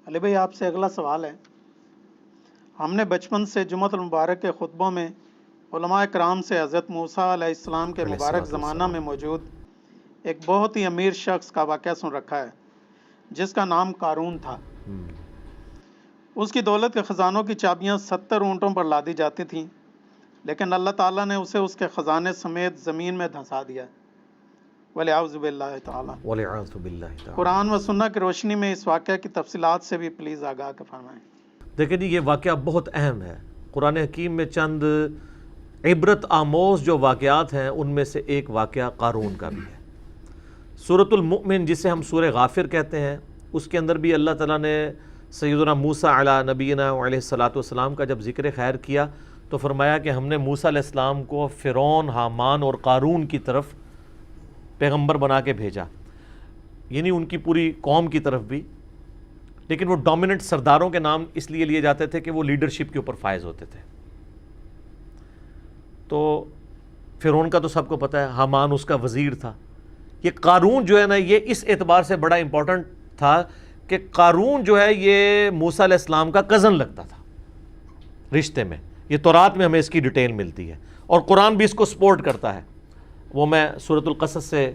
علی بھائی آپ سے اگلا سوال ہے، ہم نے بچپن سے جمعۃ المبارک کے خطبوں میں علماء کرام سے حضرت موسیٰ علیہ السلام کے علیہ مبارک الصلوۃ زمانہ میں والسلام۔ موجود ایک بہت ہی امیر شخص کا واقعہ سن رکھا ہے جس کا نام قارون تھا۔ اس کی دولت کے خزانوں کی چابیاں 70 اونٹوں پر لادی جاتی تھیں، لیکن اللہ تعالیٰ نے اسے اس کے خزانے سمیت زمین میں دھنسا دیا، وَلِعَوْذُ بِاللَّهِ تعالیٰ۔ وَلِعَوْذُ بِاللَّهِ تعالیٰ۔ قرآن و سنت کی روشنی میں اس واقعہ کی تفصیلات سے بھی پلیز آگاہ فرمائیں۔ دیکھیں جی، یہ واقعہ بہت اہم ہے۔ قرآن حکیم میں چند عبرت آموز جو واقعات ہیں ان میں سے ایک واقعہ قارون کا بھی ہے۔ سورۃ المؤمن جسے ہم سورہ غافر کہتے ہیں، اس کے اندر بھی اللہ تعالیٰ نے سیدنا موسیٰ علیہ نبینا علیہ الصلوۃ والسلام کا جب ذکر خیر کیا تو فرمایا کہ ہم نے موسیٰ علیہ السلام کو فرعون، حامان اور قارون کی طرف پیغمبر بنا کے بھیجا، یعنی ان کی پوری قوم کی طرف بھی، لیکن وہ ڈومیننٹ سرداروں کے نام اس لیے لیے جاتے تھے کہ وہ لیڈرشپ کے اوپر فائز ہوتے تھے۔ تو فرعون کا تو سب کو پتہ ہے، حامان اس کا وزیر تھا۔ یہ قارون جو ہے نا، یہ اس اعتبار سے بڑا امپورٹنٹ تھا کہ قارون جو ہے یہ موسیٰ علیہ السلام کا کزن لگتا تھا رشتے میں۔ یہ تورات میں ہمیں اس کی ڈیٹیل ملتی ہے اور قرآن بھی اس کو سپورٹ کرتا ہے، وہ میں سورۃ القصص سے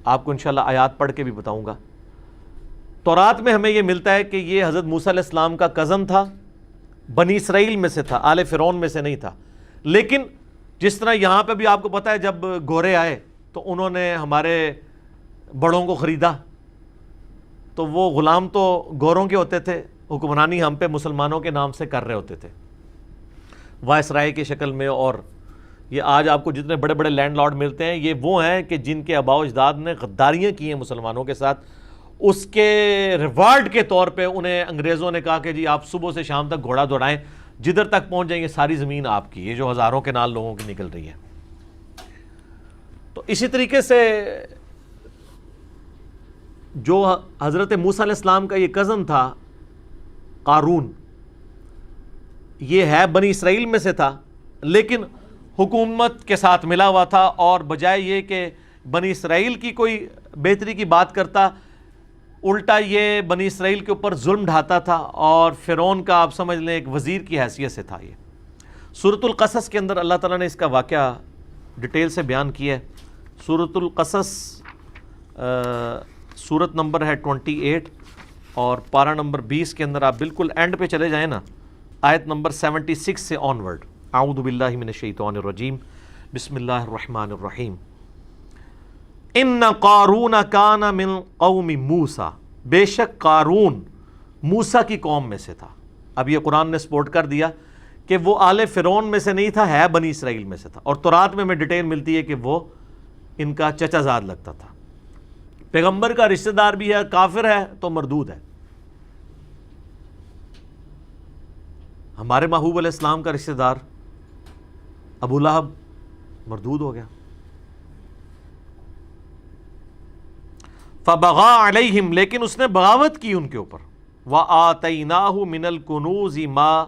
آپ کو انشاءاللہ آیات پڑھ کے بھی بتاؤں گا۔ تورات میں ہمیں یہ ملتا ہے کہ یہ حضرت موسیٰ علیہ السلام کا کزن تھا، بنی اسرائیل میں سے تھا، آل فرعون میں سے نہیں تھا۔ لیکن جس طرح یہاں پہ بھی آپ کو پتہ ہے جب گورے آئے تو انہوں نے ہمارے بڑوں کو خریدا، تو وہ غلام تو گوروں کے ہوتے تھے، حکمرانی ہم پہ مسلمانوں کے نام سے کر رہے ہوتے تھے وائسرائے کی شکل میں۔ اور یہ آج آپ کو جتنے بڑے بڑے لینڈ لارڈ ملتے ہیں یہ وہ ہیں کہ جن کے آباء و اجداد نے غداریاں کی ہیں مسلمانوں کے ساتھ، اس کے ریوارڈ کے طور پہ انہیں انگریزوں نے کہا کہ جی آپ صبح سے شام تک گھوڑا دوڑائیں، جدھر تک پہنچ جائیں گے ساری زمین آپ کی، یہ جو ہزاروں کے نال لوگوں کی نکل رہی ہے۔ تو اسی طریقے سے جو حضرت موسیٰ علیہ السلام کا یہ کزن تھا قارون، یہ ہے بنی اسرائیل میں سے تھا لیکن حکومت کے ساتھ ملا ہوا تھا، اور بجائے یہ کہ بنی اسرائیل کی کوئی بہتری کی بات کرتا، الٹا یہ بنی اسرائیل کے اوپر ظلم ڈھاتا تھا، اور فرعون کا آپ سمجھ لیں ایک وزیر کی حیثیت سے تھا۔ یہ سورۃ القصص کے اندر اللہ تعالیٰ نے اس کا واقعہ ڈیٹیل سے بیان کیا ہے۔ سورۃ القصص سورت نمبر ہے 28 اور پارہ نمبر 20 کے اندر آپ بالکل اینڈ پہ چلے جائیں نا، آیت نمبر 76 سے آنورڈ۔ اعوذ باللہ من الشیطان الرجیم، بسم اللہ الرحمن الرحیم۔ ان قارون کان من قوم موسیٰ، بے شک قارون موسیٰ کی قوم میں سے تھا۔ اب یہ قرآن نے سپورٹ کر دیا کہ وہ آل فرعون میں سے نہیں تھا، ہے بنی اسرائیل میں سے تھا، اور تورات میں ہمیں ڈیٹیل ملتی ہے کہ وہ ان کا چچا زاد لگتا تھا، پیغمبر کا رشتہ دار بھی ہے، کافر ہے تو مردود ہے۔ ہمارے محبوب علیہ السلام کا رشتہ دار ابو لہب مردود ہو گیا۔ فبغى علیہم، لیکن اس نے بغاوت کی ان کے اوپر۔ وآتیناہ من الکنوز ما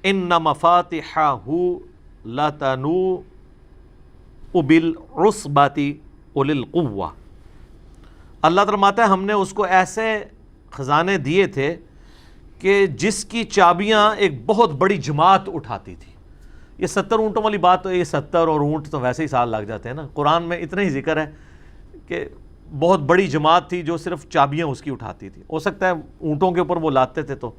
ان مفاتحہ لتنوء بالعصبۃ اولي القوہ۔ اللہ فرماتا ہے ہم نے اس کو ایسے خزانے دیے تھے کہ جس کی چابیاں ایک بہت بڑی جماعت اٹھاتی تھی۔ یہ 70 اونٹوں والی بات تو، یہ 70 اور اونٹ تو ویسے ہی سال لگ جاتے ہیں نا، قرآن میں اتنا ہی ذکر ہے کہ بہت بڑی جماعت تھی جو صرف چابیاں اس کی اٹھاتی تھی۔ ہو سکتا ہے اونٹوں کے اوپر وہ لاتے تھے تو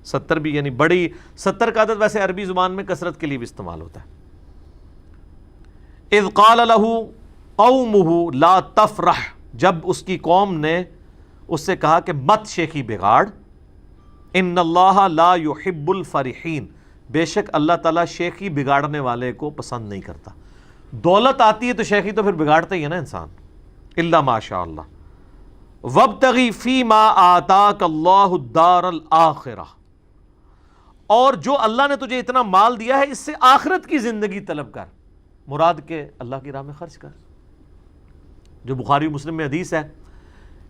70 بھی، یعنی بڑی 70 کا عدد ویسے عربی زبان میں کثرت کے لیے بھی استعمال ہوتا ہے۔ اذ قال له قومه لا تفرح، جب اس کی قوم نے اس سے کہا کہ مت شیخی بگاڑ، ان اللہ لا يحب الفرحین، بے شک اللہ تعالیٰ شیخی بگاڑنے والے کو پسند نہیں کرتا۔ دولت آتی ہے تو شیخی تو پھر بگاڑتا ہی ہے نا انسان، الا ماشاء اللہ۔ وابتغی فیما آتاک اللہ الدار الآخرہ، اور جو اللہ نے تجھے اتنا مال دیا ہے اس سے آخرت کی زندگی طلب کر، مراد کے اللہ کی راہ میں خرچ کر۔ جو بخاری مسلم میں حدیث ہے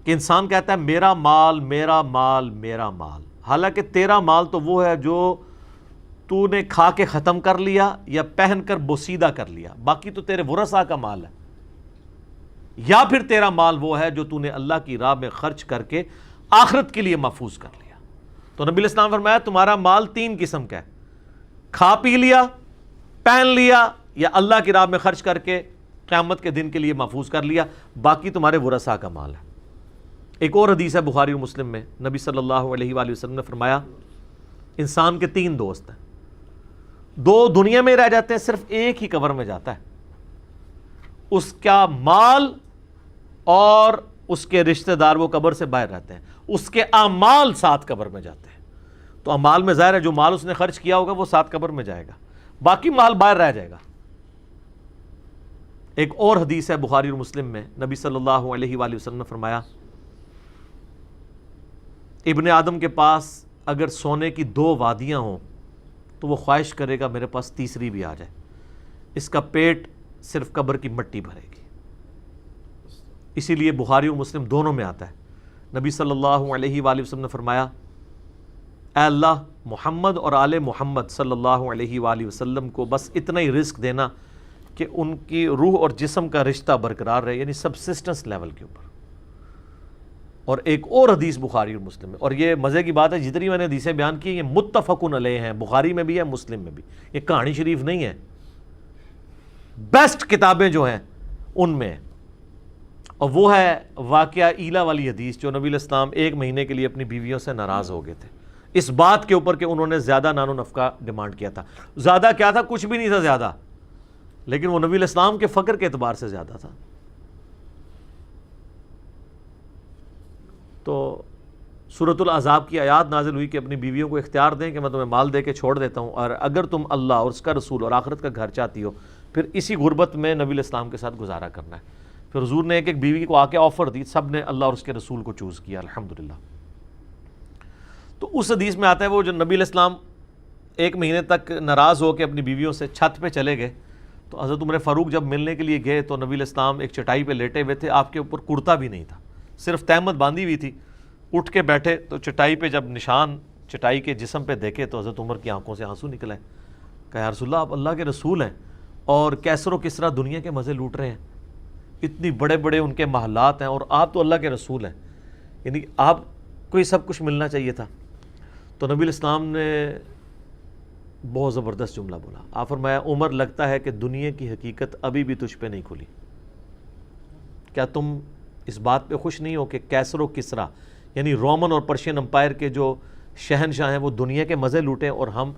کہ انسان کہتا ہے میرا مال میرا مال میرا مال، حالانکہ تیرا مال تو وہ ہے جو تو نے کھا کے ختم کر لیا یا پہن کر بوسیدہ کر لیا، باقی تو تیرے ورثاء کا مال ہے۔ یا پھر تیرا مال وہ ہے جو تو نے اللہ کی راہ میں خرچ کر کے آخرت کے لیے محفوظ کر لیا۔ تو نبی علیہ السلام فرمایا تمہارا مال 3 قسم کا ہے، کھا پی لیا، پہن لیا، یا اللہ کی راہ میں خرچ کر کے قیامت کے دن کے لیے محفوظ کر لیا، باقی تمہارے ورثاء کا مال ہے۔ ایک اور حدیث ہے بخاری و مسلم میں، نبی صلی اللہ علیہ وآلہ وسلم نے فرمایا انسان کے 3 دوست ہیں، 2 دنیا میں رہ جاتے ہیں، صرف ایک ہی قبر میں جاتا ہے، اس کا مال اور اس کے رشتہ دار وہ قبر سے باہر رہتے ہیں، اس کے اعمال 7 قبر میں جاتے ہیں۔ تو اعمال میں ظاہر ہے جو مال اس نے خرچ کیا ہوگا وہ 7 قبر میں جائے گا، باقی مال باہر رہ جائے گا۔ ایک اور حدیث ہے بخاری اور مسلم میں، نبی صلی اللہ علیہ وآلہ وسلم نے فرمایا ابن آدم کے پاس اگر سونے کی 2 وادیاں ہوں تو وہ خواہش کرے گا میرے پاس تیسری بھی آ جائے، اس کا پیٹ صرف قبر کی مٹی بھرے گی۔ اسی لیے بخاری اور مسلم دونوں میں آتا ہے، نبی صلی اللہ علیہ وآلہ وسلم نے فرمایا اے اللہ محمد اور آل محمد صلی اللہ علیہ وآلہ وسلم کو بس اتنا ہی رزق دینا کہ ان کی روح اور جسم کا رشتہ برقرار رہے، یعنی سبسسٹنس لیول کے اوپر۔ اور ایک اور حدیث بخاری اور مسلم میں، اور یہ مزے کی بات ہے جتنی میں نے حدیثیں بیان کی یہ متفقن علیہ ہیں، بخاری میں بھی ہے مسلم میں بھی، یہ کہانی شریف نہیں ہے، بیسٹ کتابیں جو ہیں ان میں، اور وہ ہے واقعہ ایلا والی حدیث جو نبی علیہ السلام 1 مہینے کے لیے اپنی بیویوں سے ناراض ہو گئے تھے اس بات کے اوپر کہ انہوں نے زیادہ نان و نفقہ ڈیمانڈ کیا تھا۔ زیادہ کیا تھا؟ کچھ بھی نہیں تھا زیادہ، لیکن وہ نبی علیہ السلام کے فقر کے اعتبار سے زیادہ تھا۔ تو سورۃ الاحزاب کی آیات نازل ہوئی کہ اپنی بیویوں کو اختیار دیں کہ میں تمہیں مال دے کے چھوڑ دیتا ہوں، اور اگر تم اللہ اور اس کا رسول اور آخرت کا گھر چاہتی ہو پھر اسی غربت میں نبی علیہ السلام کے ساتھ گزارا کرنا ہے۔ پھر حضور نے ایک ایک بیوی کو آ کے آفر دی، سب نے اللہ اور اس کے رسول کو چوز کیا الحمدللہ۔ تو اس حدیث میں آتا ہے وہ جو نبی علیہ السلام 1 مہینے تک ناراض ہو کے اپنی بیویوں سے چھت پہ چلے گئے، تو حضرت عمر فاروق جب ملنے کے لیے گئے تو نبی علیہ السلام ایک چٹائی پہ لیٹے ہوئے تھے، آپ کے اوپر کرتا بھی نہیں تھا، صرف تہمت باندھی ہوئی تھی۔ اٹھ کے بیٹھے تو چٹائی پہ جب نشان چٹائی کے جسم پہ دیکھے تو حضرت عمر کی آنکھوں سے آنسو نکلے، کہا یا رسول اللہ آپ اللہ کے رسول ہیں اور کیسر و کسرا دنیا کے مزے لوٹ رہے ہیں، اتنی بڑے بڑے ان کے محلات ہیں، اور آپ تو اللہ کے رسول ہیں، یعنی آپ کو یہ سب کچھ ملنا چاہیے تھا۔ تو نبی علیہ السلام نے بہت زبردست جملہ بولا، آپ فرمایا عمر لگتا ہے کہ دنیا کی حقیقت ابھی بھی تجھ پہ نہیں کھلی، کیا تم اس بات پہ خوش نہیں ہو کہ کیسر و کسرا یعنی رومن اور پرشین امپائر کے جو شہنشاہ ہیں وہ دنیا کے مزے لوٹیں اور ہم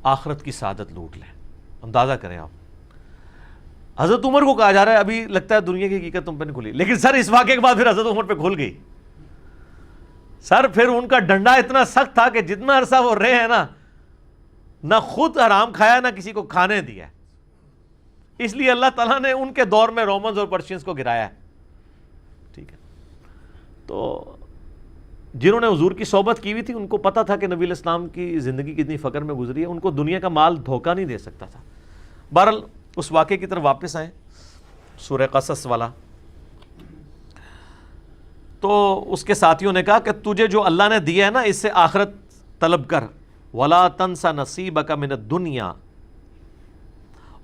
آخرت کی سعادت لوٹ لیں؟ اندازہ کریں آپ، حضرت عمر کو کہا جا رہا ہے ابھی لگتا ہے دنیا کی حقیقت تم پہ نہیں کھلی، لیکن سر اس واقعے کے بعد پھر حضرت عمر پہ کھل گئی۔ سر پھر ان کا ڈنڈا اتنا سخت تھا کہ جتنا عرصہ وہ رہے ہیں نا، نہ خود حرام کھایا نہ کسی کو کھانے دیا، اس لیے اللہ تعالیٰ نے ان کے دور میں رومنز اور پرشینز کو گرایا ہے۔ ٹھیک ہے، تو جنہوں نے حضور کی صحبت کی ہوئی تھی ان کو پتہ تھا کہ نبی علیہ السلام کی زندگی کتنی فقر میں گزری ہے، ان کو دنیا کا مال دھوکہ نہیں دے سکتا تھا۔ بہرحال اس واقعے کی طرف واپس آئیں، سورہ قصص والا۔ تو اس کے ساتھیوں نے کہا کہ تجھے جو اللہ نے دیا ہے نا اس سے آخرت طلب کر، وَلَا تَنْسَ نَصِيبَكَ مِنَ الدُّنْيَا،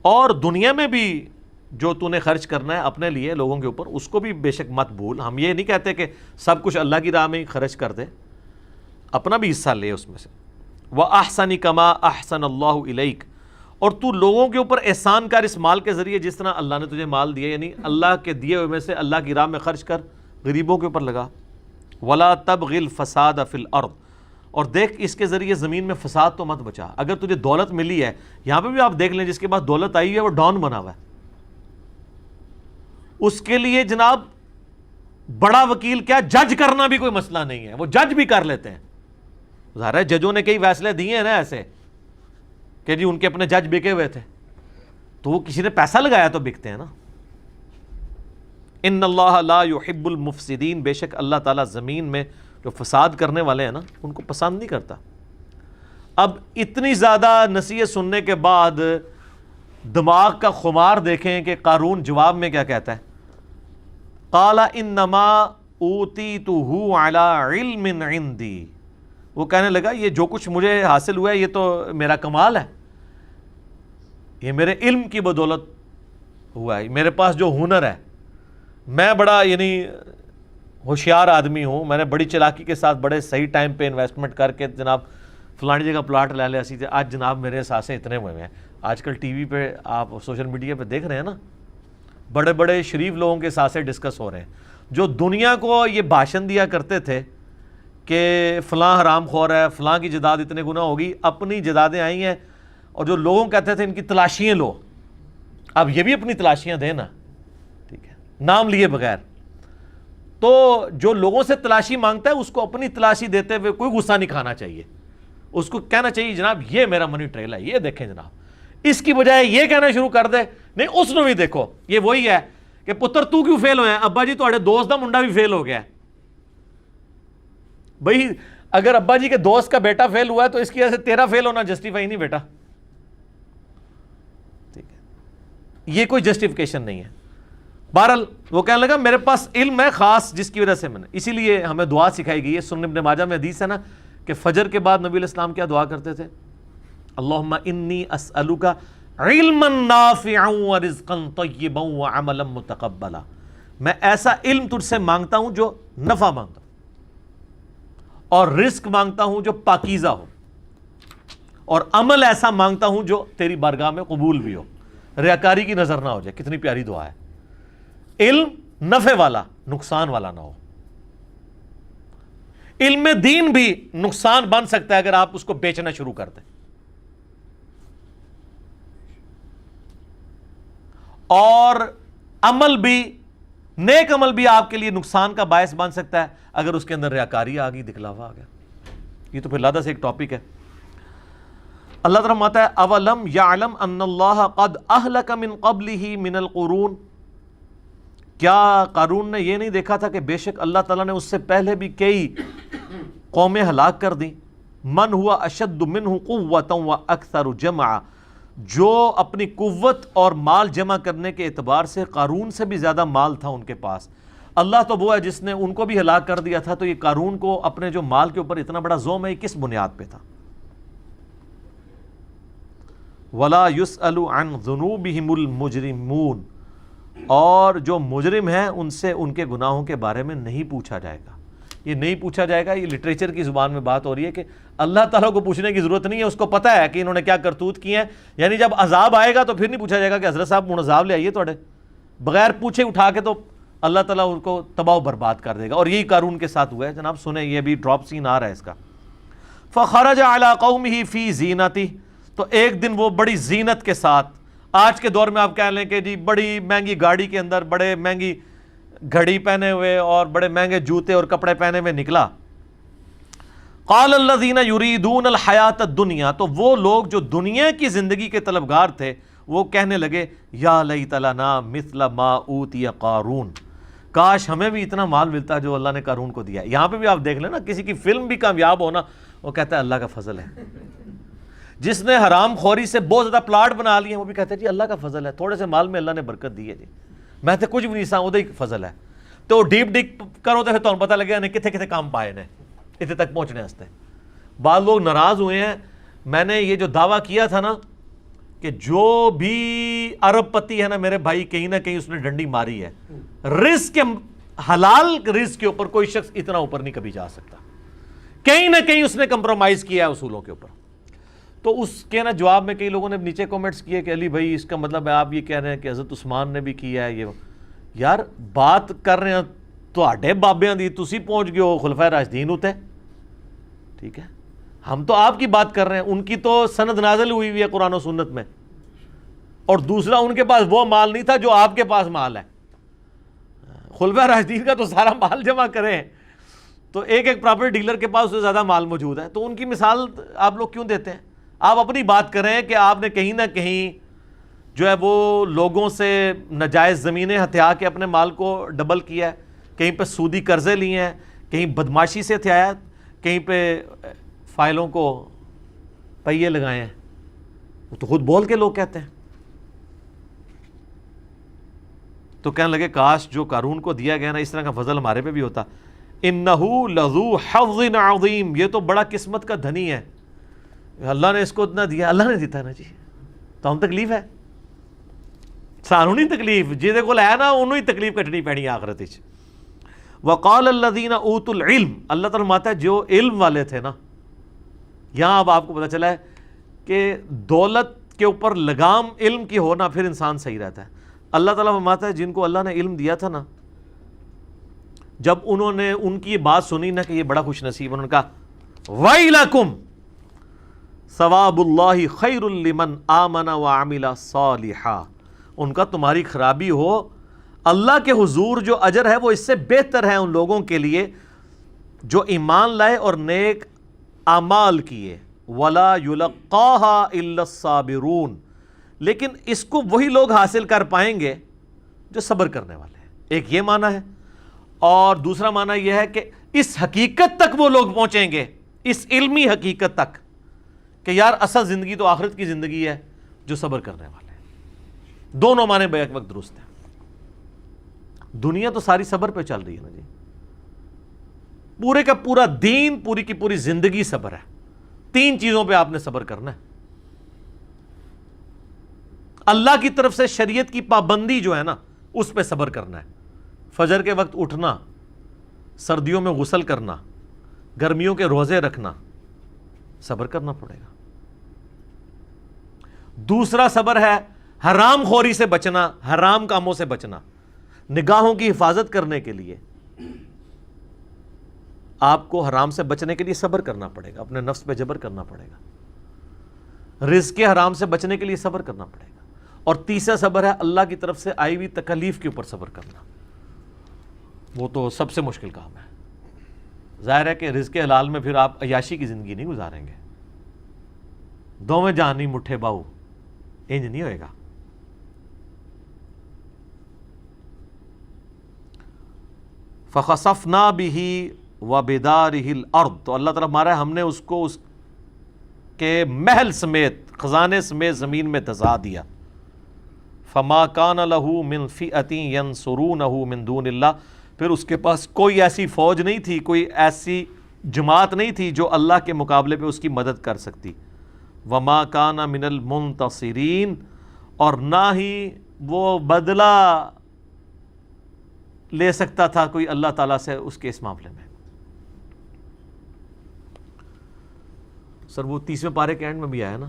اور دنیا میں بھی جو تو نے خرچ کرنا ہے اپنے لیے لوگوں کے اوپر اس کو بھی بے شک مت بھول۔ ہم یہ نہیں کہتے کہ سب کچھ اللہ کی راہ میں ہی خرچ کر دے، اپنا بھی حصہ لے اس میں سے۔ وَأَحْسَنِ كَمَا أَحْسَنَ اللَّهُ إِلَيْكَ، اور تو لوگوں کے اوپر احسان کر اس مال کے ذریعے جس طرح اللہ نے تجھے مال دیا، یعنی اللہ کے دیے ہوئے میں سے اللہ کی راہ میں خرچ کر، غریبوں کے اوپر لگا۔ وَلَا تَبْغِ الْفَسَادَ فِي الْأَرْضِ، اور دیکھ اس کے ذریعے زمین میں فساد تو مت بچا۔ اگر تجھے دولت ملی ہے، یہاں پہ بھی آپ دیکھ لیں جس کے پاس دولت آئی ہے وہ ڈان بنا ہوا ہے، اس کے لیے جناب بڑا وکیل کیا جج کرنا بھی کوئی مسئلہ نہیں ہے، وہ جج بھی کر لیتے ہیں۔ ظاہر ہے ججوں نے کئی فیصلے دیے ہیں نا ایسے کہ جی ان کے اپنے جج بکے ہوئے تھے، تو وہ کسی نے پیسہ لگایا تو بکتے ہیں نا۔ ان اللہ لا يحب المفسدین، بے شک اللہ تعالیٰ زمین میں جو فساد کرنے والے ہیں نا ان کو پسند نہیں کرتا۔ اب اتنی زیادہ نصیحت سننے کے بعد دماغ کا خمار دیکھیں کہ قارون جواب میں کیا کہتا ہے، قال انما اوتیتہ علی علم عندی، وہ کہنے لگا یہ جو کچھ مجھے حاصل ہوا ہے یہ تو میرا کمال ہے، یہ میرے علم کی بدولت ہوا ہے، میرے پاس جو ہنر ہے، میں بڑا یعنی ہوشیار آدمی ہوں, میں نے بڑی چلاکی کے ساتھ بڑے صحیح ٹائم پہ انویسٹمنٹ کر کے جناب فلانی جگہ پلاٹ لے لیا سی تھے, آج جناب میرے اثاثے اتنے ہوئے ہیں. آج کل ٹی وی پہ آپ سوشل میڈیا پہ دیکھ رہے ہیں نا, بڑے بڑے شریف لوگوں کے اثاثے ڈسکس ہو رہے ہیں, جو دنیا کو یہ بھاشن دیا کرتے تھے کہ فلاں حرام خور ہے, فلاں کی جداد اتنے گنا ہوگی, اپنی جدادیں آئی ہیں. اور جو لوگوں کہتے تھے ان کی تلاشیاں لو, اب یہ بھی اپنی تلاشیاں دیں نا, ٹھیک ہے, نام لیے بغیر. تو جو لوگوں سے تلاشی مانگتا ہے اس کو اپنی تلاشی دیتے ہوئے کوئی غصہ نہیں کھانا چاہیے. اس کو کہنا چاہیے جناب یہ میرا منی ٹریل ہے, یہ دیکھیں جناب, اس کی بجائے یہ کہنا شروع کر دے نہیں اس نے بھی دیکھو. یہ وہی ہے کہ پتر تو کیوں فیل ہویا, ابا جی تھوڑے دوست دا منڈا بھی فیل ہو گیا ہے. بھئی اگر ابا جی کے دوست کا بیٹا فیل ہوا ہے تو اس کی وجہ سے تیرا فیل ہونا جسٹیفائی نہیں بیٹا, ٹھیک ہے, یہ کوئی جسٹیفیکیشن نہیں ہے. بہرحال وہ کہنے لگا میرے پاس علم ہے خاص جس کی وجہ سے میں نے, اسی لیے ہمیں دعا سکھائی گئی ہے. سنن ابن ماجہ میں حدیث ہے نا کہ فجر کے بعد نبی علیہ السلام کیا دعا کرتے تھے, اللہم انی اسألک علما نافعا ورزقا طیبا وعملا متقبلا. میں ایسا علم تجھ سے مانگتا ہوں جو نفع مانگتا ہوں, اور رزق مانگتا ہوں جو پاکیزہ ہو, اور عمل ایسا مانگتا ہوں جو تیری بارگاہ میں قبول بھی ہو, ریاکاری کی نظر نہ ہو جائے. کتنی پیاری دعا ہے. علم نفع والا, نقصان والا نہ ہو. علم دین بھی نقصان بن سکتا ہے اگر آپ اس کو بیچنا شروع کر دیں, اور عمل بھی, نیک عمل بھی آپ کے لیے نقصان کا باعث بن سکتا ہے اگر اس کے اندر ریاکاری آ گئی, دکھلاوا آ گیا. یہ تو پھر لادہ سے ایک ٹاپک ہے. اللہ تعالیٰ فرماتا ہے اولم یعلم ان اللہ قد اہلک من قبلہ من القرون, کیا قارون نے یہ نہیں دیکھا تھا کہ بے شک اللہ تعالیٰ نے اس سے پہلے بھی کئی قومیں ہلاک کر دیں. من ہوا اشد منہ قوۃ واکثر جمعا, جو اپنی قوت اور مال جمع کرنے کے اعتبار سے قارون سے بھی زیادہ مال تھا ان کے پاس. اللہ تو وہ ہے جس نے ان کو بھی ہلاک کر دیا تھا, تو یہ قارون کو اپنے جو مال کے اوپر اتنا بڑا زوم ہے یہ کس بنیاد پہ تھا. ولا يسأل عن ذنوبهم المجرمون, اور جو مجرم ہیں ان سے ان کے گناہوں کے بارے میں نہیں پوچھا جائے گا. یہ نہیں پوچھا جائے گا, یہ لٹریچر کی زبان میں بات ہو رہی ہے کہ اللہ تعالیٰ کو پوچھنے کی ضرورت نہیں ہے, اس کو پتہ ہے کہ انہوں نے کیا کرتوت کی ہیں. یعنی جب عذاب آئے گا تو پھر نہیں پوچھا جائے گا کہ حضرت صاحب من عذاب لے آئیے توڑے, بغیر پوچھے اٹھا کے تو اللہ تعالیٰ ان کو تباہ و برباد کر دے گا. اور یہی قارون کے ساتھ ہوا ہے. جناب سنیں, یہ بھی ڈراپ سین آ رہا ہے اس کا. فخرج علی قومہ فی زینتہ, تو ایک دن وہ بڑی زینت کے ساتھ, آج کے دور میں آپ کہہ لیں کہ جی بڑی مہنگی گاڑی کے اندر بڑے مہنگی گھڑی پہنے ہوئے اور بڑے مہنگے جوتے اور کپڑے پہنے ہوئے نکلا. قال الذین یریدون الحیات الدنیا, تو وہ لوگ جو دنیا کی زندگی کے طلبگار تھے وہ کہنے لگے یا لیت لنا مثل ما اوتی قارون, کاش ہمیں بھی اتنا مال ملتا جو اللہ نے قارون کو دیا. یہاں پہ بھی آپ دیکھ لیں نا, کسی کی فلم بھی کامیاب ہونا وہ کہتا ہے اللہ کا فضل ہے. جس نے حرام خوری سے بہت زیادہ پلاٹ بنا لیے وہ بھی کہتے ہیں جی اللہ کا فضل ہے, تھوڑے سے مال میں اللہ نے برکت دی ہے جی, میں تو کچھ بھی نہیں سا وہ فضل ہے. تو ڈیپ ڈک کرو تو پھر تمہیں پتہ لگے نہیں کتنے کتنے کام پائے نے اتنے تک پہنچنے واسطے. بعض لوگ ناراض ہوئے ہیں, میں نے یہ جو دعویٰ کیا تھا نا کہ جو بھی ارب پتی ہے نا میرے بھائی, کہیں نہ کہیں اس نے ڈنڈی ماری ہے. رزق کے حلال رزق کے اوپر کوئی شخص اتنا اوپر نہیں کبھی جا سکتا, کہیں نہ کہیں اس نے کمپرومائز کیا ہے اصولوں کے اوپر. تو اس کے نا جواب میں کئی لوگوں نے نیچے کومنٹس کیے کہ علی بھائی اس کا مطلب ہے آپ یہ کہہ رہے ہیں کہ حضرت عثمان نے بھی کیا ہے. یہ یار بات کر رہے ہیں تواڈے بابیاں دی, تسی پہنچ گئے ہو خلفائے راشدین ہوتے, ٹھیک ہے, ہم تو آپ کی بات کر رہے ہیں. ان کی تو سند نازل ہوئی ہے قرآن و سنت میں, اور دوسرا ان کے پاس وہ مال نہیں تھا جو آپ کے پاس مال ہے. خلفائے راشدین کا تو سارا مال جمع کریں تو ایک ایک پراپرٹی ڈیلر کے پاس اس سے زیادہ مال موجود ہے. تو ان کی مثال آپ لوگ کیوں دیتے ہیں؟ آپ اپنی بات کریں کہ آپ نے کہیں نہ کہیں جو ہے وہ لوگوں سے ناجائز زمینیں ہتھیا کے اپنے مال کو ڈبل کیا ہے, کہیں پہ سودی قرضے لیے ہیں, کہیں بدماشی سے ہتھیایا, کہیں پہ فائلوں کو پہیے لگائے ہیں. وہ تو خود بول کے لوگ کہتے ہیں. تو کہنے لگے کاش جو قارون کو دیا گیا نا اس طرح کا فضل ہمارے پہ بھی ہوتا. انہو لذو حظ عظیم, یہ تو بڑا قسمت کا دھنی ہے, اللہ نے اس کو اتنا دیا, اللہ نے دیتا ہے نا جی, تو ہم تکلیف ہے سانو نہیں تکلیف, جہدے کول ہے نا انہوں ہی تکلیف کٹنی پینی آخرت وچ. وقال الذین اوتوا العلم، اللہ تعالیٰ فرماتا ہے جو علم والے تھے نا، یہاں اب آپ کو پتہ چلا ہے کہ دولت کے اوپر لگام علم کی ہونا پھر انسان صحیح رہتا ہے۔ اللہ تعالیٰ فرماتا ہے جن کو اللہ نے علم دیا تھا نا، جب انہوں نے ان کی یہ بات سنی نا کہ یہ بڑا خوش نصیب، انہوں نے کہا وَيْلَكُمْ ثواب اللہ خیر لمن آمن وعمل صالحا، ان کا تمہاری خرابی ہو، اللہ کے حضور جو اجر ہے وہ اس سے بہتر ہے ان لوگوں کے لیے جو ایمان لائے اور نیک اعمال کیے، ولا يلقاها الا الصابرون، لیکن اس کو وہی لوگ حاصل کر پائیں گے جو صبر کرنے والے ہیں۔ ایک یہ معنی ہے، اور دوسرا معنی یہ ہے کہ اس حقیقت تک وہ لوگ پہنچیں گے، اس علمی حقیقت تک کہ یار اصل زندگی تو آخرت کی زندگی ہے، جو صبر کرنے والے ہیں۔ دونوں معنی بیک وقت درست ہیں۔ دنیا تو ساری صبر پہ چل رہی ہے نا جی، پورے کا پورا دین، پوری کی پوری زندگی صبر ہے۔ تین چیزوں پہ آپ نے صبر کرنا ہے۔ اللہ کی طرف سے شریعت کی پابندی جو ہے نا، اس پہ صبر کرنا ہے۔ فجر کے وقت اٹھنا، سردیوں میں غسل کرنا، گرمیوں کے روزے رکھنا، صبر کرنا پڑے گا۔ دوسرا صبر ہے حرام خوری سے بچنا، حرام کاموں سے بچنا، نگاہوں کی حفاظت کرنے کے لیے آپ کو حرام سے بچنے کے لیے صبر کرنا پڑے گا، اپنے نفس پہ جبر کرنا پڑے گا، رزق کے حرام سے بچنے کے لیے صبر کرنا پڑے گا۔ اور تیسرا صبر ہے اللہ کی طرف سے آئی ہوئی تکلیف کے اوپر صبر کرنا، وہ تو سب سے مشکل کام ہے۔ ظاہر ہے کہ رزق حلال میں پھر آپ عیاشی کی زندگی نہیں گزاریں گے، دوویں جہانی مٹھے باؤ، انج نہیں ہوئے گا۔ فَخَسَفْنَا بِهِ وَبِدَارِهِ الْأَرْضِ، تو اللہ تعالیٰ ہمارا ہم نے اس کو اس کے محل سمیت، خزانے سمیت زمین میں دھسا دیا۔ فَمَا كَانَ لَهُ مِنْ فِئَةٍ يَنْصُرُونَهُ مِنْ دُونِ اللَّهِ، پھر اس کے پاس کوئی ایسی فوج نہیں تھی، کوئی ایسی جماعت نہیں تھی جو اللہ کے مقابلے پہ اس کی مدد کر سکتی۔ وَمَا كَانَ مِنَ الْمُنْتَصِرِينَ، اور نہ ہی وہ بدلہ لے سکتا تھا کوئی اللہ تعالیٰ سے اس کے اس معاملے میں۔ سر وہ 30ویں پارے کے اینڈ میں بھی آیا نا،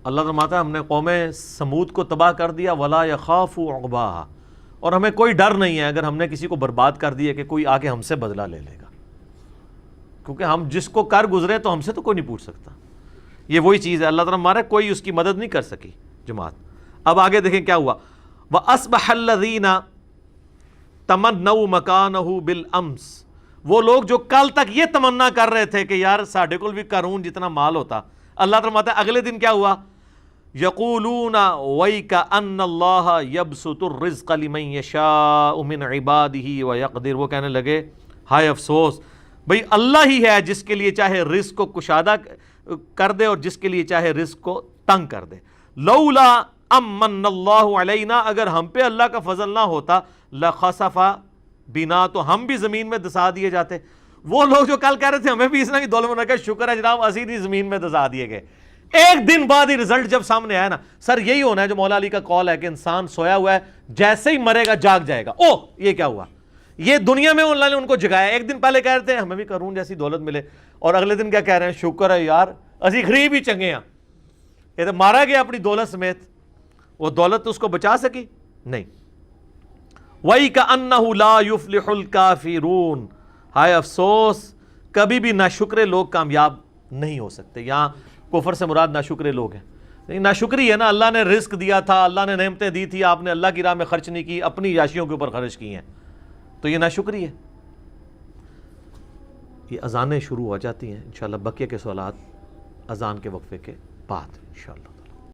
اللہ فرماتا ہے ہم نے قوم سمود کو تباہ کر دیا، وَلَا يَخَافُ عُقْبَاهَا، اور ہمیں کوئی ڈر نہیں ہے اگر ہم نے کسی کو برباد کر دیا کہ کوئی آگے ہم سے بدلہ لے لے گا، کیونکہ ہم جس کو کر گزرے تو ہم سے تو کوئی نہیں پوچھ سکتا۔ یہ وہی چیز ہے، اللہ تعالیٰ ہمارا کوئی اس کی مدد نہیں کر سکی جماعت۔ اب آگے دیکھیں کیا ہوا، وَأَصْبَحَ الَّذِينَ تَمَنَّوْا مَكَانَهُ بِالْأَمْسِ، وہ لوگ جو کل تک یہ تمنا کر رہے تھے کہ یار ساڈے کول بھی قارون جتنا مال ہوتا، اللہ تعالیٰ فرماتا ہے اگلے دن کیا ہوا، یقولون ویک ان اللہ یبسط الرزق لمن یشاء من عبادہ ویقدر، وہ کہنے لگے ہائے افسوس، بھئی اللہ ہی ہے جس کے لیے چاہے رزق کو کشادہ کر دے اور جس کے لیے چاہے رزق کو تنگ کر دے۔ لولا امن اللہ علینا، اگر ہم پہ اللہ کا فضل نہ ہوتا، لخسف بنا، تو ہم بھی زمین میں دسا دیے جاتے۔ وہ لوگ جو کل کہہ رہے تھے ہمیں بھی اس طرح کی دولت بنا کے، شکر ہے جناب اسی دی زمین میں دسا دیے گئے۔ ایک دن بعد ہی رزلٹ جب سامنے آیا نا، سر یہی ہونا ہے جو مولا علی کا قول ہے کہ انسان سویا ہوا ہے، جیسے ہی مرے گا جاگ جائے گا۔ او یہ کیا ہوا، یہ دنیا میں اللہ نے ان کو جگایا۔ ایک دن پہلے کہہ رہے تھے ہمیں بھی قارون جیسی دولت ملے، اور اگلے دن کیا کہہ رہے ہیں، شکر ہے یار اسی غریب ہی چنگے ہیں۔ یہ تو مارا گیا اپنی دولت سمیت، وہ دولت تو اس کو بچا سکی نہیں۔ وَيْكَأَنَّهُ لَا يُفْلِحُ الْكَافِرُونَ، ہائے افسوس کبھی بھی ناشکرے لوگ کامیاب نہیں ہو سکتے۔ یہاں کفر سے مراد ناشکرے لوگ ہیں، لیکن ناشکری ہے نا، اللہ نے رزق دیا تھا، اللہ نے نعمتیں دی تھی، آپ نے اللہ کی راہ میں خرچ نہیں کی، اپنی عیاشیوں کے اوپر خرچ کی ہیں، تو یہ ناشکری ہے۔ یہ اذانیں شروع ہو جاتی ہیں انشاءاللہ، بقیہ کے سوالات اذان کے وقفے کے بعد انشاءاللہ۔